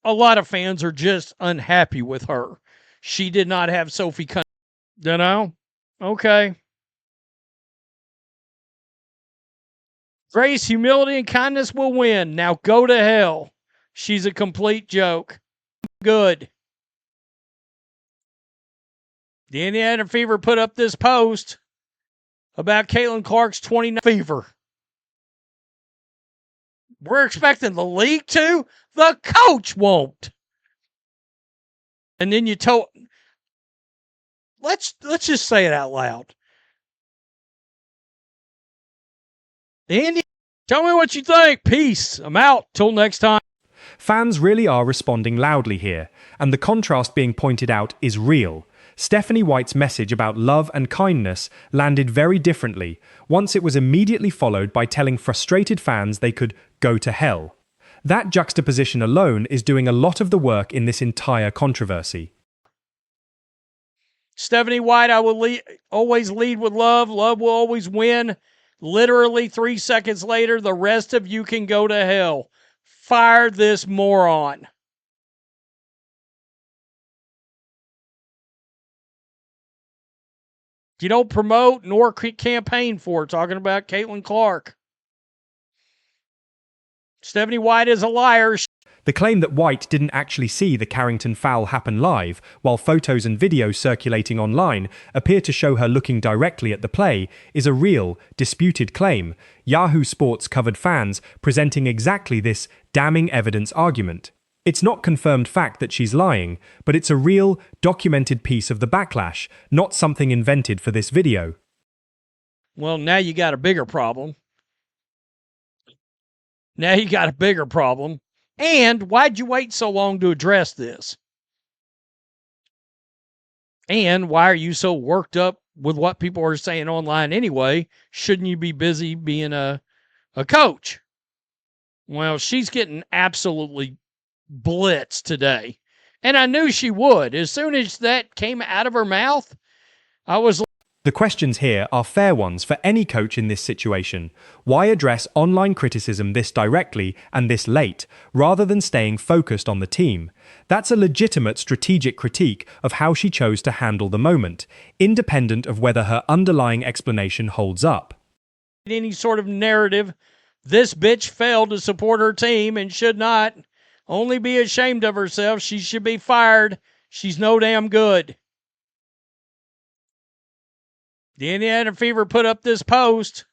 a lot of fans are just unhappy with her. She did not have Sophie Cunningham. You know? Okay. Grace, humility, and kindness will win. Now go to hell. She's a complete joke. Good. The Indiana Fever put up this post about Caitlin Clark's 29 fever. We're expecting the league to. The coach won't. And then you told. Let's just say it out loud. Andy, tell me what you think. Peace. I'm out. Till next time. Fans really are responding loudly here, and the contrast being pointed out is real. Stephanie White's message about love and kindness landed very differently, once it was immediately followed by telling frustrated fans they could go to hell. That juxtaposition alone is doing a lot of the work in this entire controversy. Stephanie White, I will always lead with love. Love will always win. Literally 3 seconds later, the rest of you can go to hell. Fire this moron. You don't promote nor campaign for. Talking about Caitlin Clark. Stephanie White is a liar. The claim that White didn't actually see the Carrington foul happen live, while photos and videos circulating online appear to show her looking directly at the play, is a real, disputed claim. Yahoo Sports covered fans presenting exactly this damning evidence argument. It's not confirmed fact that she's lying, but it's a real, documented piece of the backlash, not something invented for this video. Well, now you got a bigger problem. Now you got a bigger problem. And why'd you wait so long to address this? And why are you so worked up with what people are saying online anyway? Shouldn't you be busy being a coach? Well, she's getting absolutely blitzed today. And I knew she would. As soon as that came out of her mouth, I was like, the questions here are fair ones for any coach in this situation. Why address online criticism this directly and this late, rather than staying focused on the team? That's a legitimate strategic critique of how she chose to handle the moment, independent of whether her underlying explanation holds up. Any sort of narrative, this bitch failed to support her team and should not only be ashamed of herself. She should be fired. She's no damn good. The Indiana Fever put up this post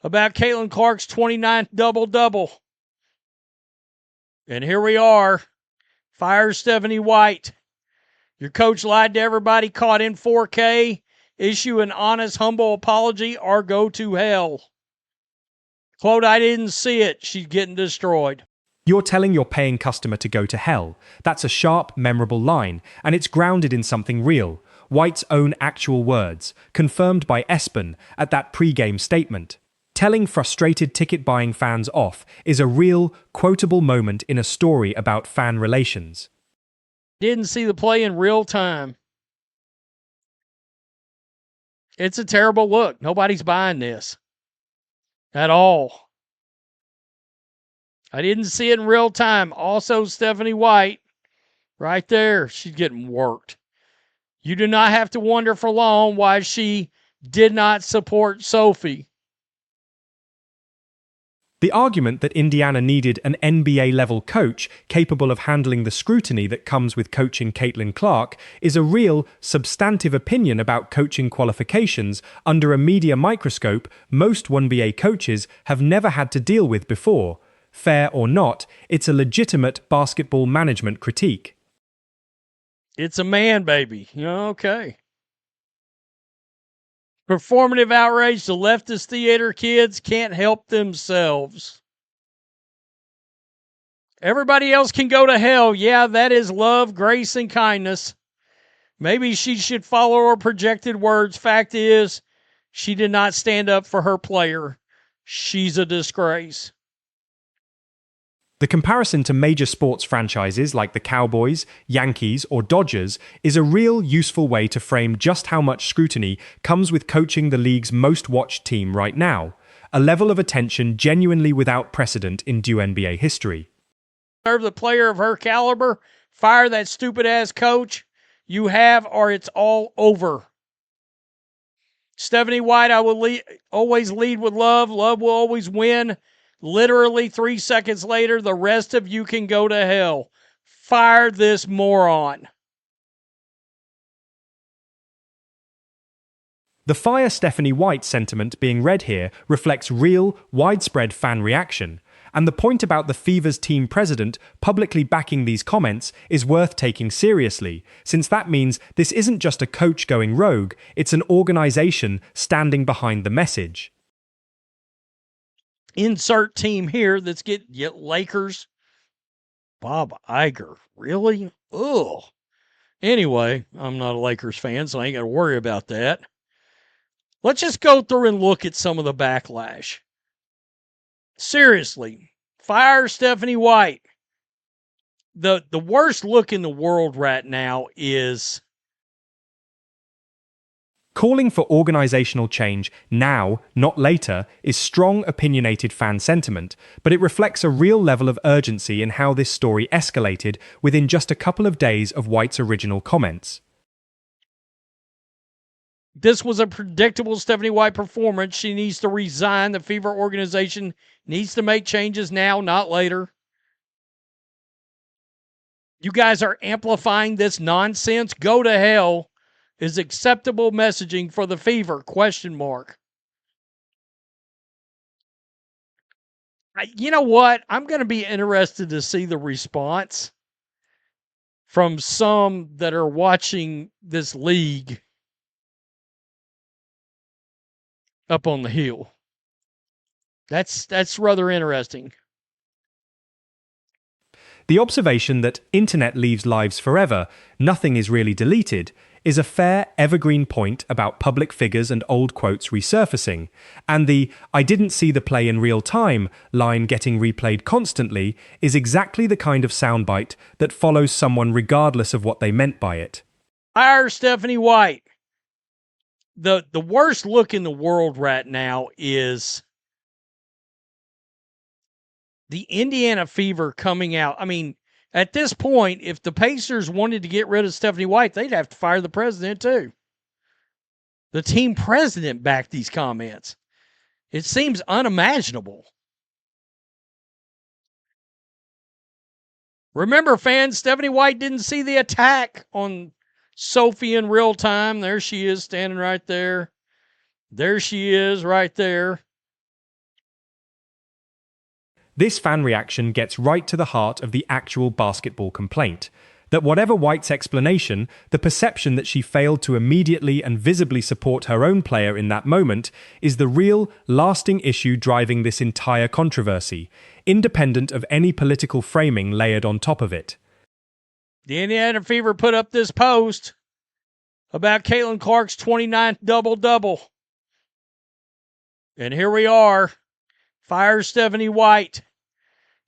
about Caitlin Clark's 29 double-double. And here we are. Fire Stephanie White. Your coach lied to everybody, caught in 4K. Issue an honest, humble apology or go to hell. Quote, I didn't see it. She's getting destroyed. You're telling your paying customer to go to hell. That's a sharp, memorable line, and it's grounded in something real. White's own actual words, confirmed by Espen at that pre-game statement. Telling frustrated ticket-buying fans off is a real, quotable moment in a story about fan relations. Didn't see the play in real time. It's a terrible look. Nobody's buying this at all. I didn't see it in real time. Also, Stephanie White, right there, she's getting worked. You do not have to wonder for long why she did not support Sophie. The argument that Indiana needed an NBA-level coach capable of handling the scrutiny that comes with coaching Caitlin Clark is a real, substantive opinion about coaching qualifications under a media microscope most NBA coaches have never had to deal with before. Fair or not, it's a legitimate basketball management critique. It's a man, baby. Okay. Performative outrage, the leftist theater kids can't help themselves. Everybody else can go to hell. Yeah, that is love, grace, and kindness. Maybe she should follow her projected words. Fact is, she did not stand up for her player. She's a disgrace. The comparison to major sports franchises like the Cowboys, Yankees, or Dodgers is a real useful way to frame just how much scrutiny comes with coaching the league's most watched team right now, a level of attention genuinely without precedent in WNBA history. Serve the player of her caliber, fire that stupid ass coach. You have, or it's all over. Stephanie White, I will always lead with love. Love will always win. Literally 3 seconds later, the rest of you can go to hell. Fire this moron. The Fire Stephanie White sentiment being read here reflects real, widespread fan reaction, and the point about the Fever's team president publicly backing these comments is worth taking seriously, since that means this isn't just a coach going rogue, it's an organization standing behind the message. Insert team here that's Lakers. Bob Iger. Really? Ugh. Anyway, I'm not a Lakers fan, so I ain't got to worry about that. Let's just go through and look at some of the backlash. Seriously, fire Stephanie White. The worst look in the world right now is calling for organizational change now, not later, is strong, opinionated fan sentiment, but it reflects a real level of urgency in how this story escalated within just a couple of days of White's original comments. This was a predictable Stephanie White performance. She needs to resign. The Fever organization needs to make changes now, not later. You guys are amplifying this nonsense. Go to hell. Is acceptable messaging for the Fever? ? You know what? I'm going to be interested to see the response from some that are watching this league up on the hill. That's rather interesting. The observation that internet leaves lives forever, nothing is really deleted, is a fair, evergreen point about public figures and old quotes resurfacing, and the "I didn't see the play in real time" line getting replayed constantly is exactly the kind of soundbite that follows someone regardless of what they meant by it. Fire Stephanie White. The worst look in the world right now is the Indiana Fever coming out. I mean, at this point, if the Pacers wanted to get rid of Stephanie White, they'd have to fire the president too. The team president backed these comments. It seems unimaginable. Remember, fans, Stephanie White didn't see the attack on Sophie in real time. There she is standing right there. There she is right there. This fan reaction gets right to the heart of the actual basketball complaint, that whatever White's explanation, the perception that she failed to immediately and visibly support her own player in that moment is the real, lasting issue driving this entire controversy, independent of any political framing layered on top of it. The Indiana Fever put up this post about Caitlin Clark's 29th double-double. And here we are. Fire Stephanie White.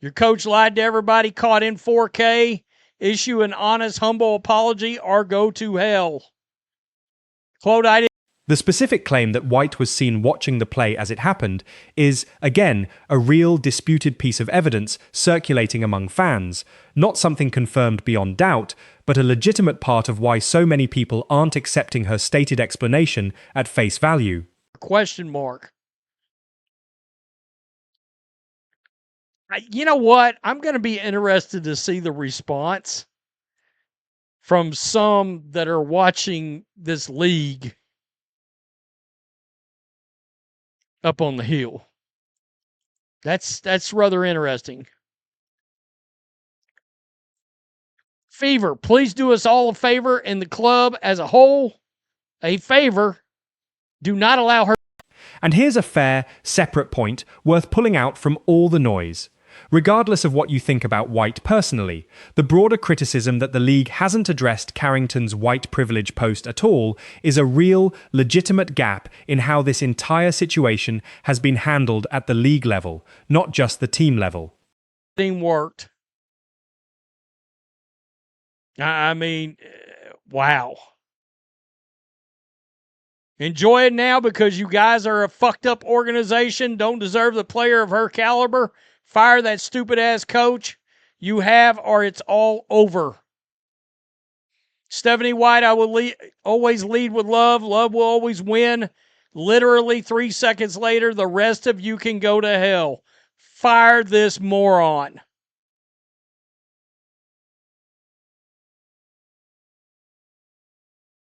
Your coach lied to everybody, caught in 4K. Issue an honest, humble apology or go to hell. Quote, The specific claim that White was seen watching the play as it happened is, again, a real disputed piece of evidence circulating among fans, not something confirmed beyond doubt, but a legitimate part of why so many people aren't accepting her stated explanation at face value. ? You know what? I'm going to be interested to see the response from some that are watching this league up on the hill. That's rather interesting. Fever, please do us all a favor and the club as a whole a favor. Do not allow her. And here's a fair, separate point worth pulling out from all the noise. Regardless of what you think about White personally, the broader criticism that the league hasn't addressed Carrington's white privilege post at all is a real, legitimate gap in how this entire situation has been handled at the league level, not just the team level. Team worked. I mean, wow. Enjoy it now because you guys are a fucked up organization, don't deserve the player of her caliber. Fire that stupid ass coach. You have, or it's all over. Stephanie White, I will always lead with love. Love will always win. Literally 3 seconds later, the rest of you can go to hell. Fire this moron.